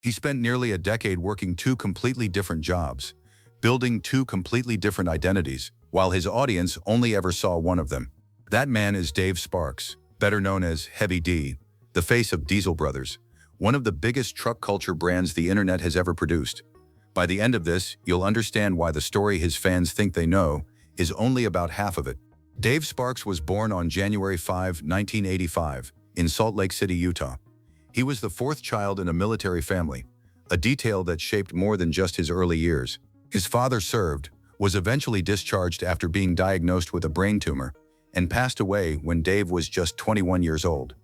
He spent nearly a decade working two completely different jobs, building two completely different identities, while his audience only ever saw one of them. That man is Dave Sparks, better known as Heavy D, the face of Diesel Brothers, one of the biggest truck culture brands the internet has ever produced. By the end of this, you'll understand why the story his fans think they know is only about half of it. Dave Sparks was born on January 5, 1985, in Salt Lake City, Utah. He was the fourth child in a military family, a detail that shaped more than just his early years. His father served, was eventually discharged after being diagnosed with a brain tumor, and passed away when Dave was just 21 years old.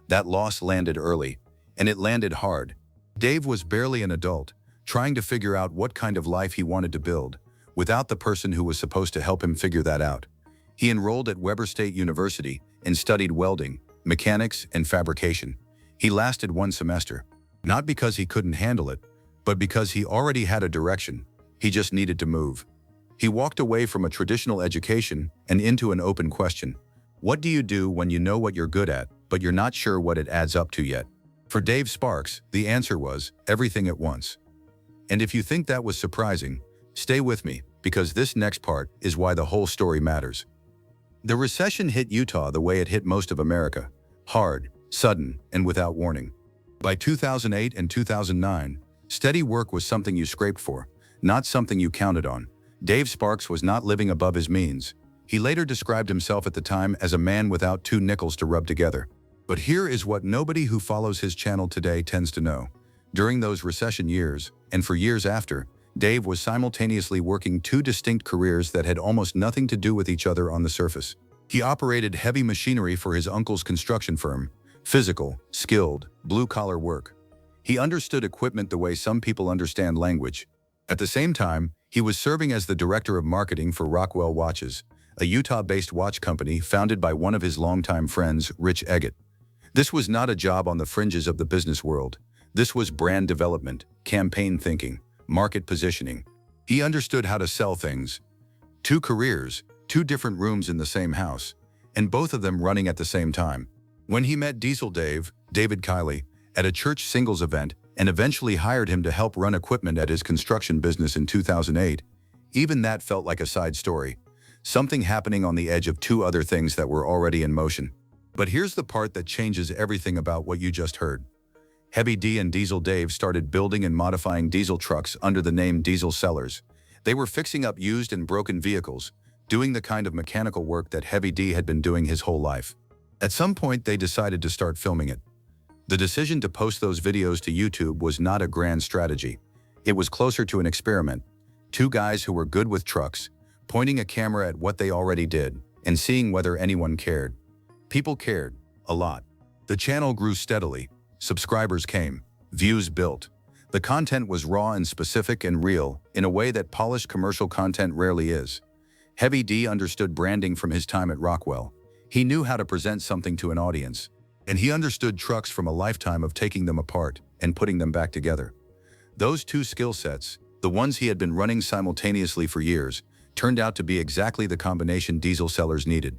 That loss landed early, and it landed hard. Dave was barely an adult, trying to figure out what kind of life he wanted to build, without the person who was supposed to help him figure that out. He enrolled at Weber State University and studied welding, mechanics, and fabrication. He lasted one semester, not because he couldn't handle it, but because he already had a direction. He just needed to move. He walked away from a traditional education and into an open question. What do you do when you know what you're good at, but you're not sure what it adds up to yet? For Dave Sparks, the answer was everything at once. And if you think that was surprising, stay with me, because this next part is why the whole story matters. The recession hit Utah the way it hit most of America: hard, sudden, and without warning. By 2008 and 2009, steady work was something you scraped for, not something you counted on. Dave Sparks was not living above his means. He later described himself at the time as a man without two nickels to rub together. But here is what nobody who follows his channel today tends to know. During those recession years, and for years after, Dave was simultaneously working two distinct careers that had almost nothing to do with each other on the surface. He operated heavy machinery for his uncle's construction firm, physical, skilled, blue-collar work. He understood equipment the way some people understand language. At the same time, he was serving as the director of marketing for Rockwell Watches, a Utah-based watch company founded by one of his longtime friends, Rich Eggett. This was not a job on the fringes of the business world. This was brand development, campaign thinking, market positioning. He understood how to sell things. Two careers, two different rooms in the same house, and both of them running at the same time. When he met Diesel Dave, David Kiley, at a church singles event and eventually hired him to help run equipment at his construction business in 2008, even that felt like a side story, something happening on the edge of two other things that were already in motion. But here's the part that changes everything about what you just heard. Heavy D and Diesel Dave started building and modifying diesel trucks under the name Diesel Sellers. They were fixing up used and broken vehicles, doing the kind of mechanical work that Heavy D had been doing his whole life. At some point, they decided to start filming it. The decision to post those videos to YouTube was not a grand strategy. It was closer to an experiment. Two guys who were good with trucks, pointing a camera at what they already did, and seeing whether anyone cared. People cared, a lot. The channel grew steadily. Subscribers came. Views built. The content was raw and specific and real, in a way that polished commercial content rarely is. Heavy D understood branding from his time at Rockwell. He knew how to present something to an audience. And he understood trucks from a lifetime of taking them apart and putting them back together. Those two skill sets, the ones he had been running simultaneously for years, turned out to be exactly the combination Diesel Sellers needed.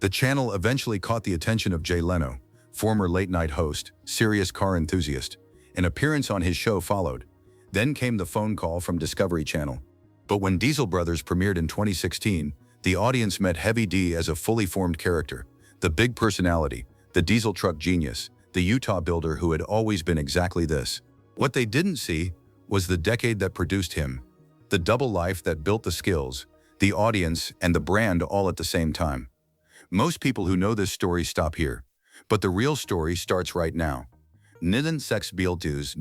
The channel eventually caught the attention of Jay Leno, former late-night host, serious car enthusiast. An appearance on his show followed. Then came the phone call from Discovery Channel. But when Diesel Brothers premiered in 2016, the audience met Heavy D as a fully formed character, the big personality, the diesel truck genius, the Utah builder who had always been exactly this. What they didn't see was the decade that produced him, the double life that built the skills, the audience, and the brand all at the same time. Most people who know this story stop here, but the real story starts right now. Niden sex dues.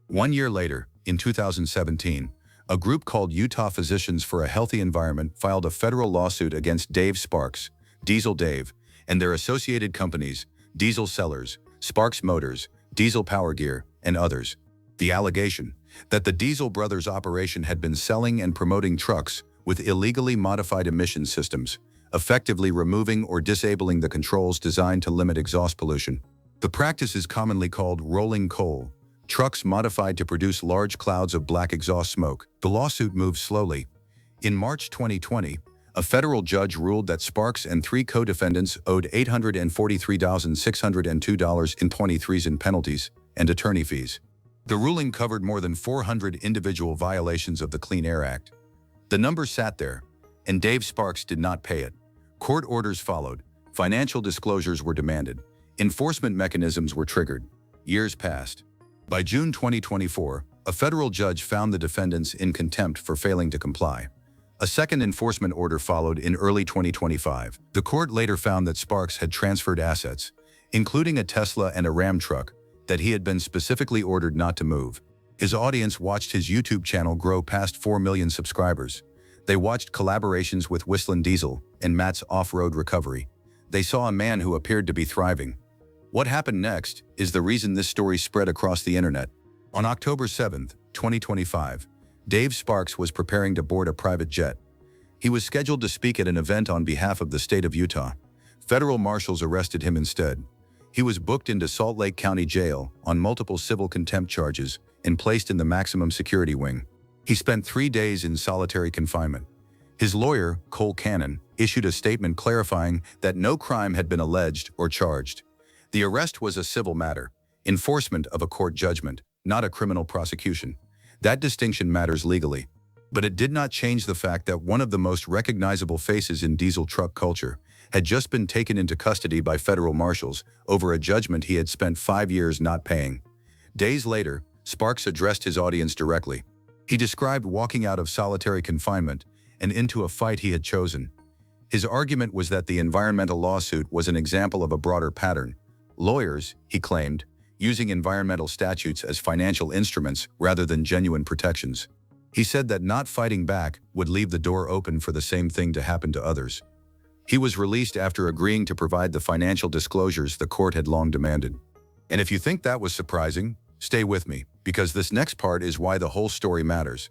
1 year later, in 2017, a group called Utah Physicians for a Healthy Environment filed a federal lawsuit against Dave Sparks, Diesel Dave, and their associated companies, Diesel Sellers, Sparks Motors, Diesel Power Gear, and others. The allegation that the Diesel Brothers operation had been selling and promoting trucks with illegally modified emission systems, effectively removing or disabling the controls designed to limit exhaust pollution. The practice is commonly called rolling coal, trucks modified to produce large clouds of black exhaust smoke. The lawsuit moves slowly. In March 2020, a federal judge ruled that Sparks and three co-defendants owed $843,602 in penalties and attorney fees. The ruling covered more than 400 individual violations of the Clean Air Act. The number sat there, and Dave Sparks did not pay it. Court orders followed, financial disclosures were demanded, enforcement mechanisms were triggered. Years passed. By June 2024, a federal judge found the defendants in contempt for failing to comply. A second enforcement order followed in early 2025. The court later found that Sparks had transferred assets, including a Tesla and a Ram truck, that he had been specifically ordered not to move. His audience watched his YouTube channel grow past 4 million subscribers. They watched collaborations with Whistling Diesel and Matt's Off-Road Recovery. They saw a man who appeared to be thriving. What happened next is the reason this story spread across the internet. On October 7, 2025, Dave Sparks was preparing to board a private jet. He was scheduled to speak at an event on behalf of the state of Utah. Federal marshals arrested him instead. He was booked into Salt Lake County Jail on multiple civil contempt charges and placed in the maximum security wing. He spent 3 days in solitary confinement. His lawyer, Cole Cannon, issued a statement clarifying that no crime had been alleged or charged. The arrest was a civil matter, enforcement of a court judgment, not a criminal prosecution. That distinction matters legally. But it did not change the fact that one of the most recognizable faces in diesel truck culture had just been taken into custody by federal marshals over a judgment he had spent 5 years not paying. Days later, Sparks addressed his audience directly. He described walking out of solitary confinement and into a fight he had chosen. His argument was that the environmental lawsuit was an example of a broader pattern. Lawyers, he claimed, using environmental statutes as financial instruments rather than genuine protections. He said that not fighting back would leave the door open for the same thing to happen to others. He was released after agreeing to provide the financial disclosures the court had long demanded. And if you think that was surprising, stay with me, because this next part is why the whole story matters.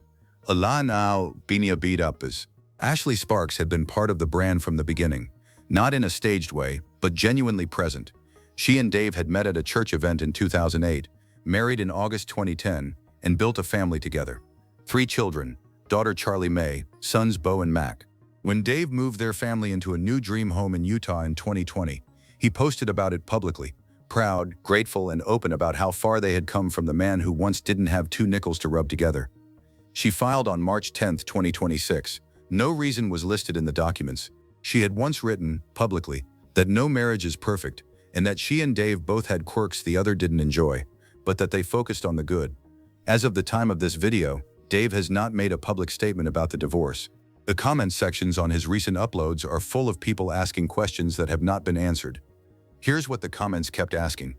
Ala now binia beat up is. Ashley Sparks had been part of the brand from the beginning, not in a staged way, but genuinely present. She and Dave had met at a church event in 2008, married in August 2010, and built a family together. 3 children, daughter Charlie Mae, sons Bo and Mac. When Dave moved their family into a new dream home in Utah in 2020, he posted about it publicly, proud, grateful, and open about how far they had come from the man who once didn't have 2 nickels to rub together. She filed on March 10, 2026. No reason was listed in the documents. She had once written, publicly, that no marriage is perfect, and that she and Dave both had quirks the other didn't enjoy, but that they focused on the good. As of the time of this video, Dave has not made a public statement about the divorce. The comment sections on his recent uploads are full of people asking questions that have not been answered. Here's what the comments kept asking,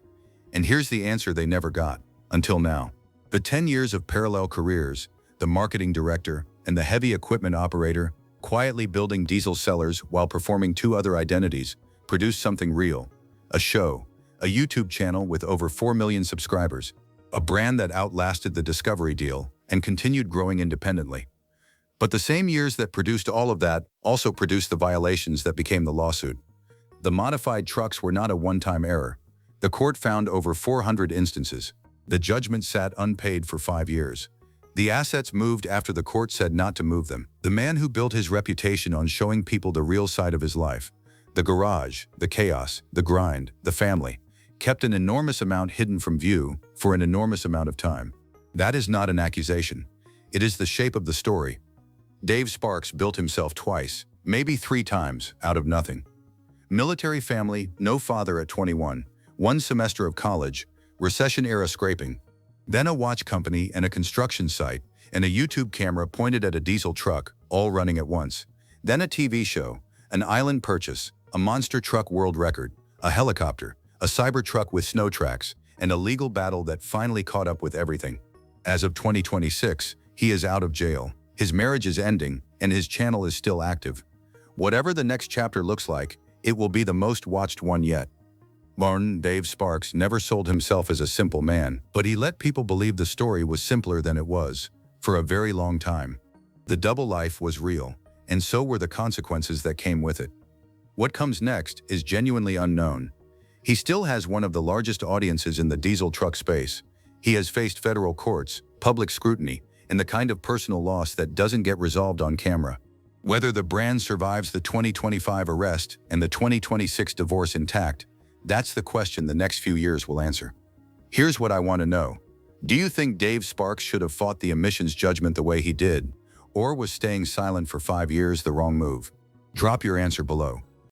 and here's the answer they never got, until now. The 10 years of parallel careers, the marketing director and the heavy equipment operator, quietly building diesel cellars while performing 2 other identities, produced something real. A show, a YouTube channel with over 4 million subscribers, a brand that outlasted the Discovery deal and continued growing independently. But the same years that produced all of that also produced the violations that became the lawsuit. The modified trucks were not a one-time error. The court found over 400 instances. The judgment sat unpaid for 5 years. The assets moved after the court said not to move them. The man who built his reputation on showing people the real side of his life, the garage, the chaos, the grind, the family, kept an enormous amount hidden from view for an enormous amount of time. That is not an accusation. It is the shape of the story. Dave Sparks built himself twice, maybe 3 times, out of nothing. Military family, no father at 21, 1 semester of college, recession-era scraping, then a watch company and a construction site, and a YouTube camera pointed at a diesel truck, all running at once. Then a TV show, an island purchase, a monster truck world record, a helicopter, a Cybertruck with snow tracks, and a legal battle that finally caught up with everything. As of 2026, he is out of jail. His marriage is ending, and his channel is still active. Whatever the next chapter looks like, it will be the most watched one yet. Martin Dave Sparks never sold himself as a simple man, but he let people believe the story was simpler than it was, for a very long time. The double life was real, and so were the consequences that came with it. What comes next is genuinely unknown. He still has one of the largest audiences in the diesel truck space. He has faced federal courts, public scrutiny, and the kind of personal loss that doesn't get resolved on camera. Whether the brand survives the 2025 arrest and the 2026 divorce intact, that's the question the next few years will answer. Here's what I want to know. Do you think Dave Sparks should have fought the emissions judgment the way he did? Or was staying silent for 5 years the wrong move? Drop your answer below.